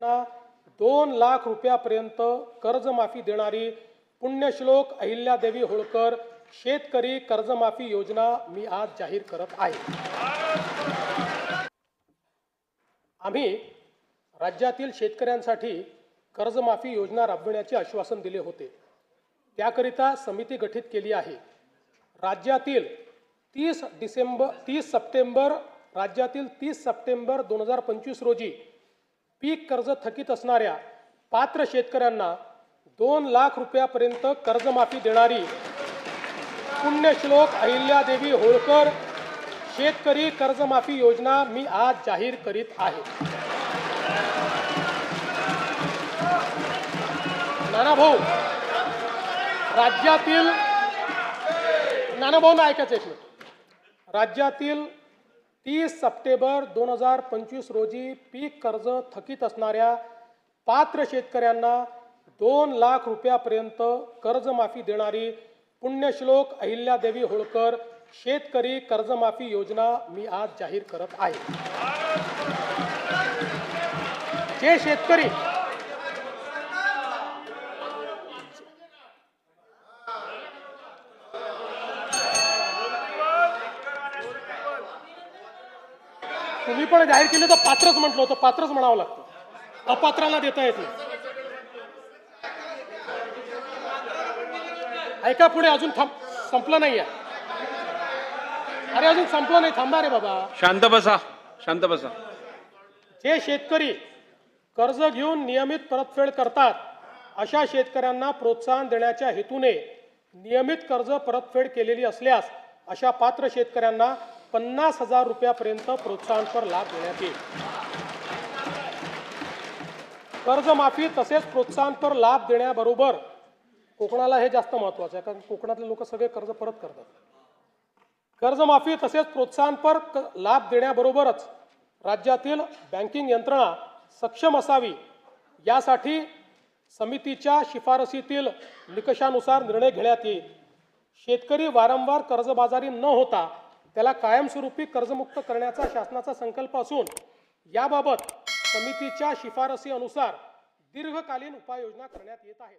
2 लाख रुपयापर्यंत कर्जमाफी देणारी पुण्यश्लोक अहिल्यादेवी होळकर शेतकरी कर्जमाफी योजना मी आज जाहीर करत आहे। आम्ही राज्यातील शेतकऱ्यांसाठी कर्जमाफी योजना राबविण्याचे आश्वासन दिले होते। त्याकरिता समिती गठीत केली आहे। राज्यातील 30 सप्टेंबर 2025 रोजी पीक कर्ज थकीत असणाऱ्या पात्र शेतकऱ्यांना 2 लाख रुपयापर्यंत कर्जमाफी देणारी पुण्यश्लोक अहिल्यादेवी होळकर शेतकरी कर्जमाफी योजना मी आज जाहीर करीत आहे। नानाभाऊ, राज्यातील नानाभाऊंना ऐकायचं एक मिनिट। राज्यातील 30 सप्टेंबर 2025 रोजी पीक कर्ज थकीत असणाऱ्या पात्र शेतकऱ्यांना 2 लाख रुपयापर्यंत कर्जमाफी देणारी पुण्यश्लोक अहिल्यादेवी होळकर शेतकरी कर्जमाफी योजना मी आज जाहीर करत आहे। जे शेतकरी तुम्ही पण जाहीर केले तर पात्रच म्हटलं होतं, पात्रच म्हणावं लागतं, अपात्रांना देता येत नाही। ऐका पुढे, अजून संपलं नाही आहे। अरे अजून संपलं नाही, थांबा रे बाबा, शांत बसा, शांत बसा। जे शेतकरी कर्ज घेऊन नियमित परतफेड करतात अशा शेतकऱ्यांना प्रोत्साहन देण्याच्या हेतूने नियमित कर्ज परतफेड केलेली असल्यास अशा पात्र शेतकऱ्यांना 50,000 रुपयापर्यंत प्रोत्साहनपर लाभ देण्यात येईल। कर्जमाफी तसेच प्रोत्साहनपर लाभ देण्याबरोबर कोकणाला हे जास्त महत्त्वाचं आहे, कारण कोकणातले लोक सगळे कर्ज परत करतात। कर्जमाफी तसेच प्रोत्साहनपर लाभ देण्याबरोबरच राज्यातील बँकिंग यंत्रणा सक्षम असावी यासाठी समितीच्या शिफारसीतील निकषानुसार निर्णय घेण्यात येईल। शेतकरी वारंवार कर्जबाजारी न होता त्याला कायमस्वरूपी कर्जमुक्त करण्याचा शासनाचा संकल्प असून याबाबत समितीच्या शिफारसी अनुसार दीर्घकालीन उपाययोजना करण्यात येत आहेत।